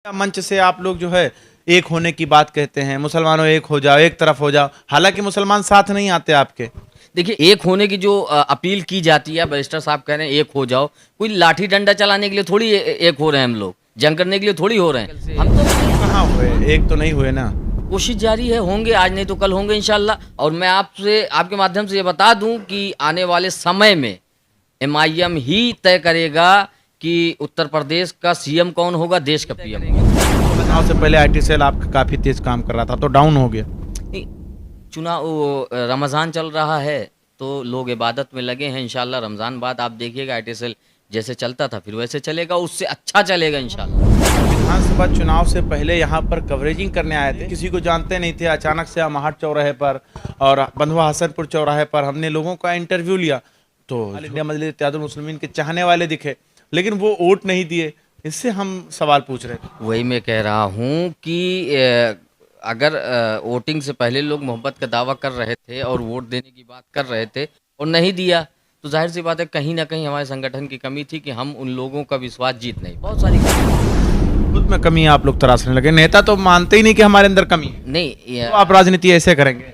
मंच से आप लोग जो है एक होने की बात कहते हैं, मुसलमानों एक हो जाओ, एक तरफ हो जाओ, हालांकि मुसलमान साथ नहीं आते आपके। देखिए, एक होने की जो अपील की जाती है, बैरिस्टर साहब कह रहे हैं एक हो जाओ। कोई लाठी डंडा चलाने के लिए थोड़ी एक हो रहे हैं हम लोग, जंग करने के लिए थोड़ी हो रहे हैं हम तो। कहाँ हुए, एक तो नहीं हुए ना। कोशिश जारी है, होंगे आज नहीं तो कल होंगे इंशाल्लाह। और मैं आपसे आपके माध्यम से ये बता दूं कि आने वाले समय में एमआईएम ही तय करेगा कि उत्तर प्रदेश का सीएम कौन होगा, देश का पीएम। चुनाव से पहले आईटी सेल आपका काफी तेज काम कर रहा था, तो डाउन हो गया। नहीं, चुनाव रमज़ान चल रहा है तो लोग इबादत में लगे हैं। इंशाल्लाह रमज़ान बाद आप देखिएगा आईटीएसएल जैसे चलता था फिर वैसे चलेगा, उससे अच्छा चलेगा इंशाल्लाह। विधानसभा चुनाव से पहले यहाँ पर कवरेजिंग करने आए थे, किसी को जानते नहीं थे, अचानक से अमाहट चौराहे पर और बंधुआ हसनपुर चौराहे पर हमने लोगों का इंटरव्यू लिया, तो ऑल इंडिया मजलिस इत्तेहादुल मुस्लिमीन के चाहने वाले दिखे, लेकिन वो वोट नहीं दिए। इससे हम सवाल पूछ रहे थे। वही मैं कह रहा हूँ कि अगर वोटिंग से पहले लोग मोहब्बत का दावा कर रहे थे और वोट देने की बात कर रहे थे और नहीं दिया, तो जाहिर सी बात है कहीं ना कहीं हमारे संगठन की कमी थी कि हम उन लोगों का विश्वास जीत नहीं। बहुत सारी खुद में कमी है, आप लोग तराशने लगे। नेता तो मानते ही नहीं कि हमारे अंदर कमी है, नहीं, तो आप राजनीति ऐसे करेंगे।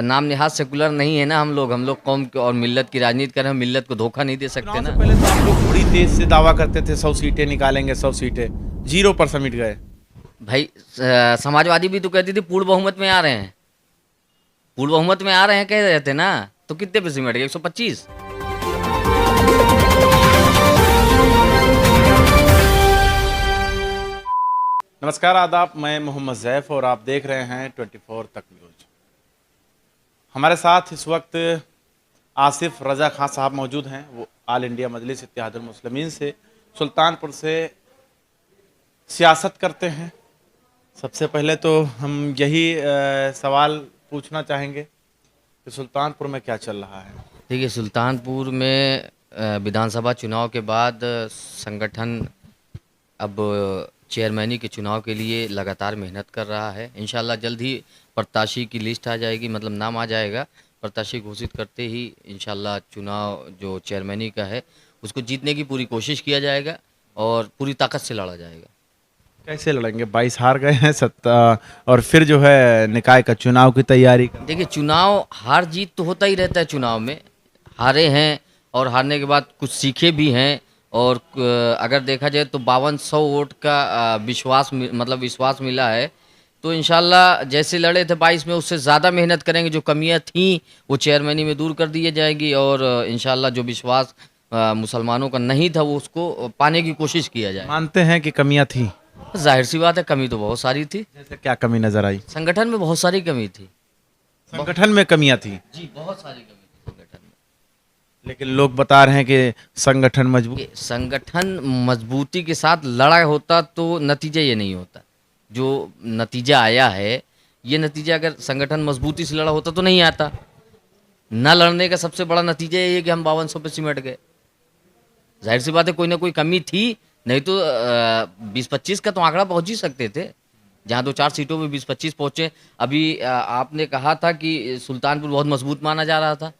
नाम नेहाज सेकुलर नहीं है ना हम लोग कौम और मिल्लत की राजनीति कर रहे हैं, मिल्लत को धोखा नहीं दे सकते चुनाव से ना। पहले तो आप लोग बड़ी तेज से दावा करते थे 100 सीटें निकालेंगे, 100 सीटें 0 पर समिट गए। भाई समाजवादी भी तो कहती थी पूर्ण बहुमत में आ रहे हैं, पूर्ण बहुमत में आ रहे हैं कह रहे थे ना, तो कितने पे सिमट गए? 125। नमस्कार, आदाब, मैं मोहम्मद जैफ और आप देख रहे हैं 24 तक न्यूज। हमारे साथ इस वक्त आसिफ रजा खान साहब मौजूद हैं। वो ऑल इंडिया मजलिस इत्तेहादुल मुस्लिमीन से सुल्तानपुर से सियासत करते हैं। सबसे पहले तो हम यही सवाल पूछना चाहेंगे कि सुल्तानपुर में क्या चल रहा है। देखिए, सुल्तानपुर में विधानसभा चुनाव के बाद संगठन अब चेयरमैनी के चुनाव के लिए लगातार मेहनत कर रहा है। इंशाल्लाह जल्द ही प्रत्याशी की लिस्ट आ जाएगी, मतलब नाम आ जाएगा। प्रत्याशी घोषित करते ही इंशाल्लाह चुनाव जो चेयरमैनी का है उसको जीतने की पूरी कोशिश किया जाएगा और पूरी ताकत से लड़ा जाएगा। कैसे लड़ेंगे? 22 हार गए हैं, सत्ता और फिर जो है निकाय का चुनाव की तैयारी। देखिए, चुनाव हार जीत तो होता ही रहता है। चुनाव में हारे हैं और हारने के बाद कुछ सीखे भी हैं। और अगर देखा जाए तो 5200 वोट का विश्वास मिला है। तो इंशाल्लाह जैसे लड़े थे 22 में उससे ज़्यादा मेहनत करेंगे। जो कमियां थी वो चेयरमैनी में दूर कर दी जाएगी और इंशाल्लाह जो विश्वास मुसलमानों का नहीं था वो उसको पाने की कोशिश किया जाए। मानते हैं कि कमियां थी? जाहिर सी बात है कमी तो बहुत सारी थी। जैसे क्या कमी नजर आई? संगठन में बहुत सारी कमी थी। संगठन में कमियां थी जी, बहुत सारी कमी थी संगठन में। लेकिन लोग बता रहे हैं कि संगठन मजबूत। संगठन मजबूती के साथ लड़ा होता तो नतीजा ये नहीं होता जो नतीजा आया है। ये नतीजा अगर संगठन मजबूती से लड़ा होता तो नहीं आता। न लड़ने का सबसे बड़ा नतीजा ये है कि हम 5200 पे सिमट गए। जाहिर सी बात है कोई ना कोई कमी थी, नहीं तो 20-25 का तो आंकड़ा पहुंच ही सकते थे। जहाँ 2-4 सीटों में 20-25 पहुंचे। अभी आपने कहा था कि सुल्तानपुर बहुत मजबूत माना जा रहा था।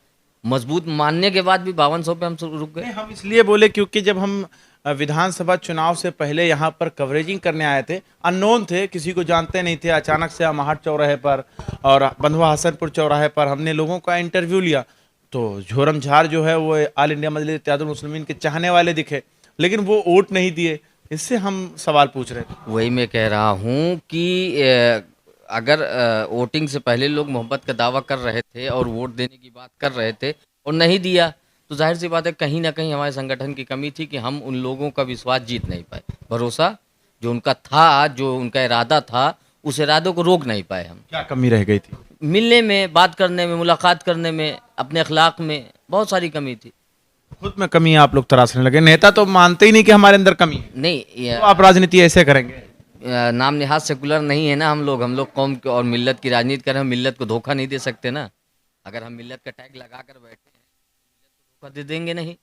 मजबूत मानने के बाद भी 5200 पे हम रुक गए। हम इसलिए बोले क्योंकि जब हम विधानसभा चुनाव से पहले यहाँ पर कवरेजिंग करने आए थे, अननोन थे, किसी को जानते नहीं थे, अचानक से अमाहट चौराहे पर और बंधुआ हसनपुर चौराहे पर हमने लोगों का इंटरव्यू लिया, तो झोरम झार जो है वो ऑल इंडिया मजलिस इत्तेहादुल मुस्लिमीन के चाहने वाले दिखे, लेकिन वो वोट नहीं दिए। इससे हम सवाल पूछ रहे थे। वही मैं कह रहा हूँ कि अगर वोटिंग से पहले लोग मोहब्बत का दावा कर रहे थे और वोट देने की बात कर रहे थे और नहीं दिया, तो जाहिर सी बात है कहीं ना कहीं हमारे संगठन की कमी थी कि हम उन लोगों का विश्वास जीत नहीं पाए। भरोसा जो उनका था, जो उनका इरादा था, उस इरादे को रोक नहीं पाए हम। क्या कमी रह गई थी? मिलने में, बात करने में, मुलाकात करने में, अपने अखलाक में बहुत सारी कमी थी। खुद में कमी है, आप लोग तराशने लगे। नेता तो मानते ही नहीं कि हमारे अंदर कमी है, नहीं, तो आप राजनीति ऐसे करेंगे। नाम नेहाज सेकुलर नहीं है ना हम लोग कौम और मिल्लत की राजनीति कर रहे हैं, मिल्लत को धोखा नहीं दे सकते ना। अगर हम मिल्लत का टैग लगा कर बैठे हैं, धोखा दे देंगे नहीं।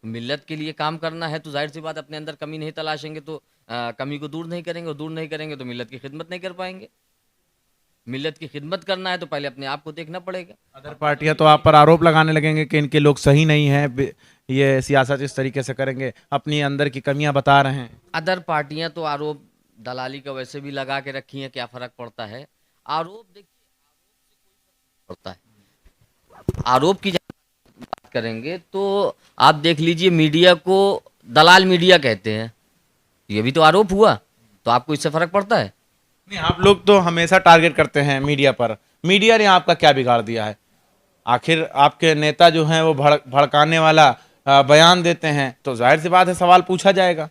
मिल्लत के लिए काम करना है तो जाहिर सी बात अपने अंदर कमी नहीं तलाशेंगे तो कमी को दूर नहीं करेंगे, और दूर नहीं करेंगे तो मिल्लत की खिदमत नहीं कर पाएंगे। मिल्लत की खिदमत करना है तो पहले अपने आप को देखना पड़ेगा। अदर पार्टियां तो आप पर आरोप लगाने लगेंगे कि इनके लोग सही नहीं हैं, ये सियासत इस तरीके से करेंगे, अपनी अंदर की कमियां बता रहे हैं। अदर पार्टियां तो आरोप दलाली का वैसे भी लगा के रखी है, क्या फर्क पड़ता है। आरोप देखिए पड़ता है, आरोप की जब बात करेंगे तो आप देख लीजिए, मीडिया को दलाल मीडिया कहते हैं, ये भी तो आरोप हुआ, तो आपको इससे फर्क पड़ता है? नहीं, आप लोग तो हमेशा टारगेट करते हैं मीडिया पर। मीडिया ने आपका क्या बिगाड़ दिया है? आखिर आपके नेता जो हैं वो भड़काने वाला बयान देते हैं, तो जाहिर सी बात है सवाल पूछा जाएगा।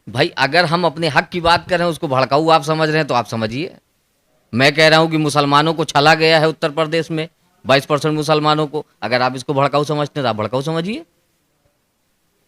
भाई अगर हम अपने हक की बात कर रहे हैं, उसको भड़काऊ आप समझ रहे हैं तो आप समझिए। मैं कह रहा हूं कि मुसलमानों को छला गया है उत्तर प्रदेश में, 22% मुसलमानों को, अगर आप इसको भड़काऊ समझते हैं तो आप भड़काऊ समझिए।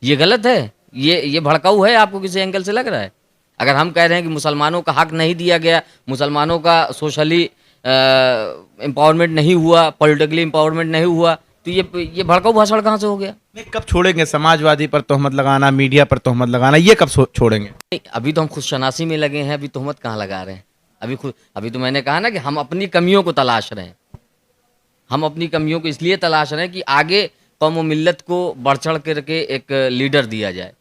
ये गलत है, ये भड़काऊ है, आपको किसी एंगल से लग रहा है? अगर हम कह रहे हैं कि मुसलमानों का हक नहीं दिया गया, मुसलमानों का सोशली एम्पावरमेंट नहीं हुआ, पॉलिटिकली एम्पावरमेंट नहीं हुआ, तो ये भड़काऊ भाषण कहाँ से हो गया? नहीं, कब छोड़ेंगे समाजवादी पर तोहमत लगाना, मीडिया पर तोहमत लगाना, ये कब छोड़ेंगे? नहीं, अभी तो हम खुद शनासी में लगे हैं, अभी तोहमत कहाँ लगा रहे हैं? अभी तो मैंने कहा ना कि हम अपनी कमियों को तलाश रहे हैं। हम अपनी कमियों को इसलिए तलाश रहे हैं कि आगे कौम व मिल्लत को बढ़ चढ़ करके एक लीडर दिया जाए।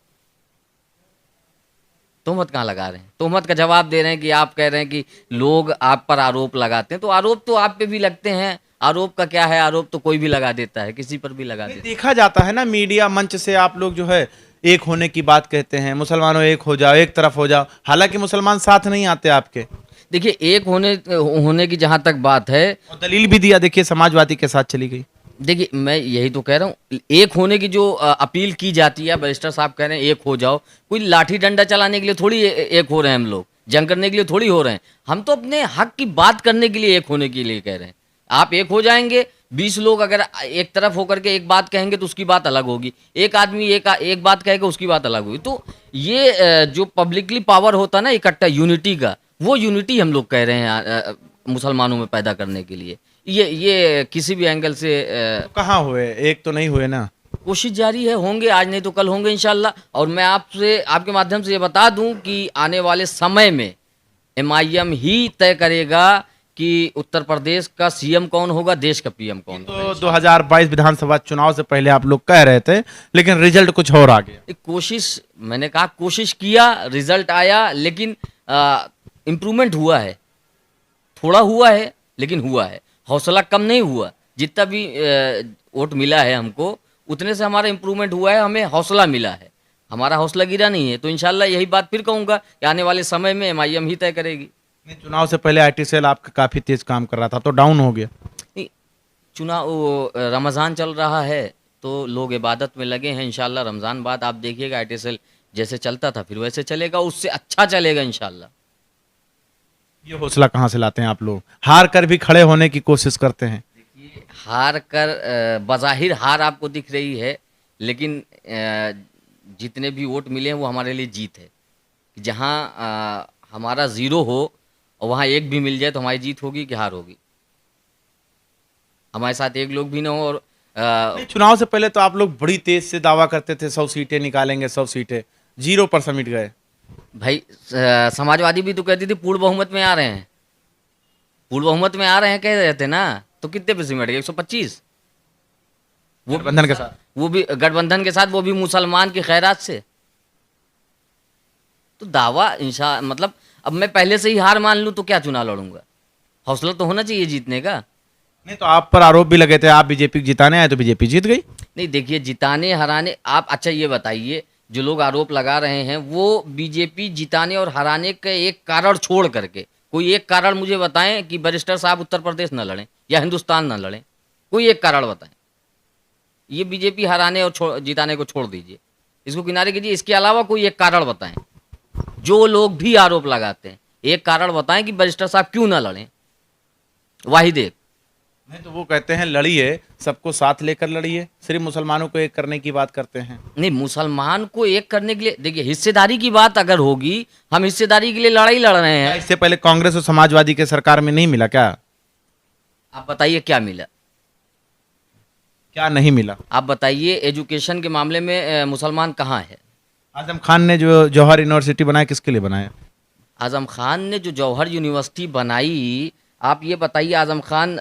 तोहमत कहाँ लगा रहे हैं? तोहमत का जवाब दे रहे हैं कि आप कह रहे हैं कि लोग आप पर आरोप लगाते हैं, तो आरोप तो आप पे भी लगते हैं। आरोप का क्या है, आरोप तो कोई भी लगा देता है, किसी पर भी लगा देता है। देखा जाता है ना मीडिया मंच से आप लोग जो है एक होने की बात कहते हैं, मुसलमानों एक हो जाओ, एक तरफ हो जाओ, हालांकि मुसलमान साथ नहीं आते आपके। देखिए, एक होने की जहाँ तक बात है, और दलील भी दिया, देखिए समाजवादी के साथ चली गई। देखिए मैं यही तो कह रहा हूँ, एक होने की जो अपील की जाती है, बैरिस्टर साहब कह रहे हैं एक हो जाओ, कोई लाठी डंडा चलाने के लिए थोड़ी एक हो रहे हैं हम लोग, जंग करने के लिए थोड़ी हो रहे हैं। हम तो अपने हक की बात करने के लिए एक होने के लिए कह रहे हैं। आप एक हो जाएंगे, 20 लोग अगर एक तरफ होकर के एक बात कहेंगे तो उसकी बात अलग होगी, एक आदमी एक बात कहेगा उसकी बात अलग होगी। तो ये जो पब्लिकली पावर होता है ना इकट्ठा यूनिटी का, वो यूनिटी हम लोग कह रहे हैं मुसलमानों में पैदा करने के लिए। ये किसी भी एंगल से तो कहाँ हुए? एक तो नहीं हुए ना। कोशिश जारी है, होंगे, आज नहीं तो कल होंगे इंशाल्लाह। और मैं आपके माध्यम से ये बता दूं कि आने वाले समय में एमआईएम ही तय करेगा कि उत्तर प्रदेश का सीएम कौन होगा, देश का पीएम कौन होगा। तो 2022 विधानसभा चुनाव से पहले आप लोग कह रहे थे, लेकिन रिजल्ट कुछ और आ गया। एक कोशिश, मैंने कहा कोशिश किया, रिजल्ट आया, लेकिन इम्प्रूवमेंट हुआ है, थोड़ा हुआ है लेकिन हुआ है, हौसला कम नहीं हुआ। जितना भी वोट मिला है हमको, उतने से हमारा इम्प्रूवमेंट हुआ है, हमें हौसला मिला है, हमारा हौसला गिरा नहीं है। तो इंशाल्लाह यही बात फिर कहूँगा कि आने वाले समय में एमआईएम ही तय करेगी। चुनाव से पहले आईटी सेल आपका काफी तेज काम कर रहा था, तो डाउन हो गया। नहीं, चुनाव रमज़ान चल रहा है तो लोग इबादत में लगे हैं। इंशाल्लाह रमज़ान बाद आप देखिएगा आईटी सेल जैसे चलता था फिर वैसे चलेगा, उससे अच्छा चलेगा इंशाल्लाह। ये हौसला कहाँ से लाते हैं आप लोग? हार कर भी खड़े होने की कोशिश करते हैं। हार कर बज़ाहिर हार आपको दिख रही है, लेकिन जितने भी वोट मिले हैं वो हमारे लिए जीत है। जहाँ हमारा ज़ीरो हो और वहाँ एक भी मिल जाए तो हमारी जीत होगी कि हार होगी? हमारे साथ एक लोग भी ना हो। और चुनाव से पहले तो आप लोग बड़ी तेज से दावा करते थे 100 सीटें निकालेंगे, 100 सीटें, 0 पर समिट गए। भाई समाजवादी भी तो कहती थी पूर्ण बहुमत में आ रहे हैं, पूर्ण बहुमत में आ रहे हैं कह रहे थे ना, तो कितने पे सिमट गए? 125। वो गठबंधन के साथ, वो भी गठबंधन के साथ, वो भी मुसलमान की खैरात से। तो दावा मतलब अब मैं पहले से ही हार मान लूं तो क्या चुनाव लड़ूंगा? हौसला तो होना चाहिए जीतने का। नहीं तो आप पर आरोप भी लगे थे, आप बीजेपी जिताने आए तो बीजेपी जीत गई। नहीं देखिए, जिताने हराने आप, अच्छा ये बताइए, जो लोग आरोप लगा रहे हैं वो बीजेपी जिताने और हराने का एक कारण छोड़ करके कोई एक कारण मुझे बताएं कि बैरिस्टर साहब उत्तर प्रदेश न लड़ें या हिंदुस्तान न लड़ें, कोई एक कारण बताएं। ये बीजेपी हराने और जिताने को छोड़ दीजिए, इसको किनारे कीजिए, इसके अलावा कोई एक कारण बताएं। जो लोग भी आरोप लगाते हैं एक कारण बताएं कि बैरिस्टर साहब क्यों ना लड़ें, वाहिद एक। नहीं तो वो कहते हैं लड़िए, सबको साथ लेकर लड़िए, सिर्फ मुसलमानों को एक करने की बात करते हैं। नहीं, मुसलमान को एक करने के लिए देखिए, हिस्सेदारी की बात अगर होगी, हम हिस्सेदारी के लिए लड़ाई लड़ रहे हैं। इससे पहले कांग्रेस और समाजवादी के सरकार में नहीं मिला क्या? आप बताइए क्या मिला, क्या नहीं मिला? आप बताइए। एजुकेशन के मामले में मुसलमान कहाँ है? आजम खान ने जो जौहर यूनिवर्सिटी बनाया, किसके लिए बनाया? आजम खान ने जो जौहर यूनिवर्सिटी बनाई, आप ये बताइए आजम खान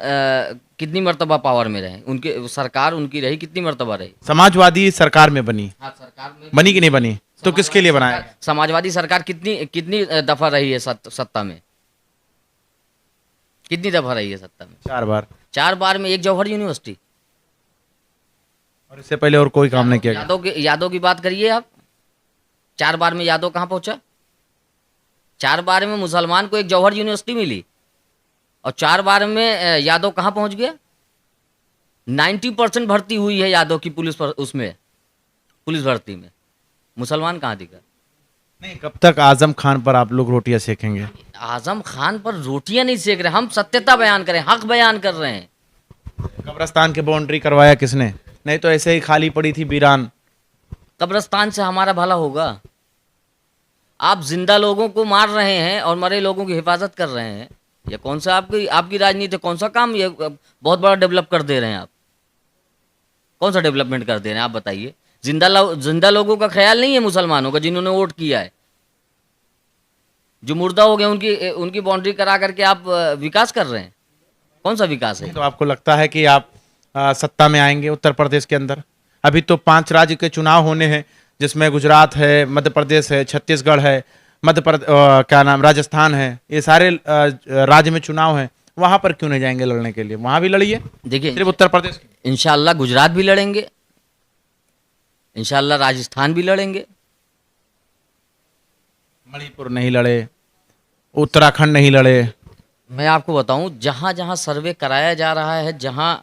कितनी मर्तबा पावर में रहे, उनके सरकार उनकी रही कितनी मर्तबा रही? समाजवादी सरकार में बनी। हाँ, सरकार में बनी कि नहीं बनी? तो किसके लिए बनाया गया? समाजवादी सरकार कितनी कितनी दफा रही है सत्ता में? कितनी दफा रही है सत्ता में? 4 बार। 4 बार में एक जौहर यूनिवर्सिटी। और इससे पहले और कोई काम नहीं किया गया। यादव की बात करिए आप। 4 बार में यादव कहाँ पहुंचा? 4 बार में मुसलमान को एक जौहर यूनिवर्सिटी मिली और 4 बार में यादव कहाँ पहुंच गया? 90% भर्ती हुई है यादव की पुलिस उसमें, पुलिस भर्ती में। मुसलमान कहाँ दिखा? नहीं, कब तक आजम खान पर आप लोग रोटियां सेकेंगे? आजम खान पर रोटियां नहीं सेक रहे, हम सत्यता बयान करें, हक बयान कर रहे हैं। कब्रिस्तान की बाउंड्री करवाया किसने? नहीं तो ऐसे ही खाली पड़ी थी वीरान। कब्रिस्तान से हमारा भला होगा? आप जिंदा लोगों को मार रहे हैं और मरे लोगों की हिफाजत कर रहे हैं। ये कौन सा आपकी राजनीति, कौन सा काम ये बहुत बड़ा डेवलप कर दे रहे हैं आप? कौन सा डेवलपमेंट कर दे रहे हैं आप बताइए? जिंदा लोगों का ख्याल नहीं है मुसलमानों का, जिन्होंने वोट किया है। जो मुर्दा हो गए उनकी बाउंड्री करा करके आप विकास कर रहे हैं। कौन सा विकास है? तो आपको लगता है कि आप सत्ता में आएंगे उत्तर प्रदेश के अंदर? अभी तो 5 राज्य के चुनाव होने हैं, जिसमें गुजरात है, मध्य प्रदेश है, छत्तीसगढ़ है, क्या नाम, राजस्थान है। ये सारे राज्य में चुनाव है। वहां पर क्यों नहीं जाएंगे लड़ने के लिए? वहां भी लड़िए। देखिए, सिर्फ उत्तर प्रदेश? इंशाल्लाह गुजरात भी लड़ेंगे, इंशाल्लाह राजस्थान भी लड़ेंगे। मणिपुर नहीं लड़े, उत्तराखंड नहीं लड़े। मैं आपको बताऊं, जहां जहां सर्वे कराया जा रहा है, जहां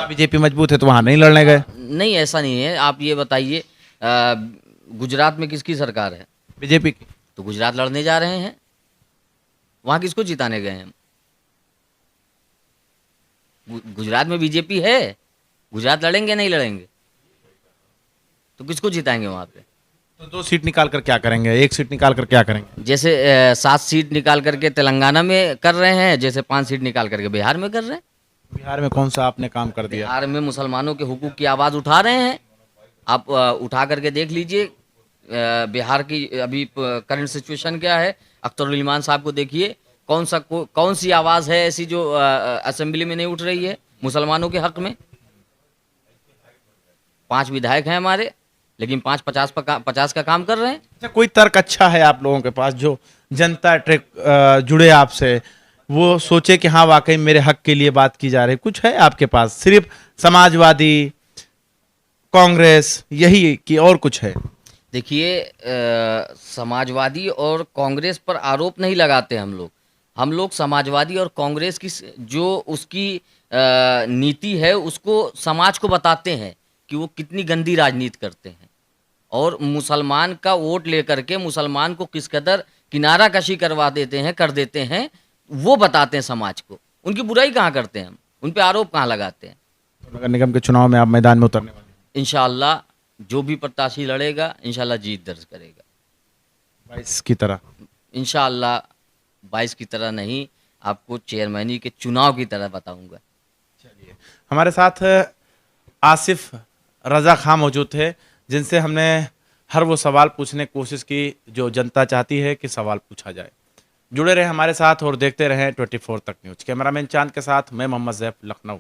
बीजेपी मजबूत है तो वहां नहीं लड़ने गए? नहीं, ऐसा नहीं है। आप ये बताइए, गुजरात में किसकी सरकार है? बीजेपी की। तो गुजरात लड़ने जा रहे हैं, वहां किसको जिताने गए हैं? गुजरात में बीजेपी है, गुजरात लड़ेंगे नहीं लड़ेंगे? तो किसको जिताएंगे वहां पे? तो 2 सीट निकाल कर क्या करेंगे? 1 सीट निकाल कर क्या करेंगे? जैसे 7 सीट निकाल करके तेलंगाना में कर रहे हैं, जैसे 5 सीट निकाल करके बिहार में कर रहे हैं। बिहार में कौन सा आपने काम कर दिया? बिहार में मुसलमानों के हुकूक की आवाज़ उठा रहे हैं। आप उठा करके देख लीजिए बिहार की अभी करंट सिचुएशन क्या है। अख्तरुल ईमान साहब को देखिए, कौन सी आवाज़ है ऐसी जो असेंबली में नहीं उठ रही है मुसलमानों के हक में। 5 विधायक हैं हमारे, लेकिन 50 का काम कर रहे हैं। अच्छा, कोई तर्क अच्छा है आप लोगों के पास जो जनता ट्रैक जुड़े आपसे, वो सोचे कि हाँ वाकई मेरे हक के लिए बात की जा रही? कुछ है आपके पास? सिर्फ समाजवादी, कांग्रेस, यही कि और कुछ है? देखिए, समाजवादी और कांग्रेस पर आरोप नहीं लगाते हम लोग समाजवादी और कांग्रेस की जो उसकी नीति है उसको समाज को बताते हैं कि वो कितनी गंदी राजनीति करते हैं, और मुसलमान का वोट लेकर के मुसलमान को किस कदर किनारा कशी करवा देते हैं, कर देते हैं, वो बताते हैं समाज को। उनकी बुराई कहाँ करते हैं हम? उन पे आरोप कहाँ लगाते हैं? नगर निगम के चुनाव में आप मैदान में उतरने वाले हैं? इंशाअल्लाह जो भी प्रत्याशी लड़ेगा इंशाअल्लाह जीत दर्ज करेगा। 22 की तरह? इंशाअल्लाह 22 की तरह नहीं, आपको चेयरमैनी के चुनाव की तरह बताऊंगा। चलिए, हमारे साथ आसिफ रजा खां मौजूद थे, जिनसे हमने हर वो सवाल पूछने की कोशिश की जो जनता चाहती है कि सवाल पूछा जाए। जुड़े रहे हमारे साथ और देखते रहें 24 तक न्यूज़। कैमरामैन चांद के साथ मैं मोहम्मद ज़ैफ, लखनऊ।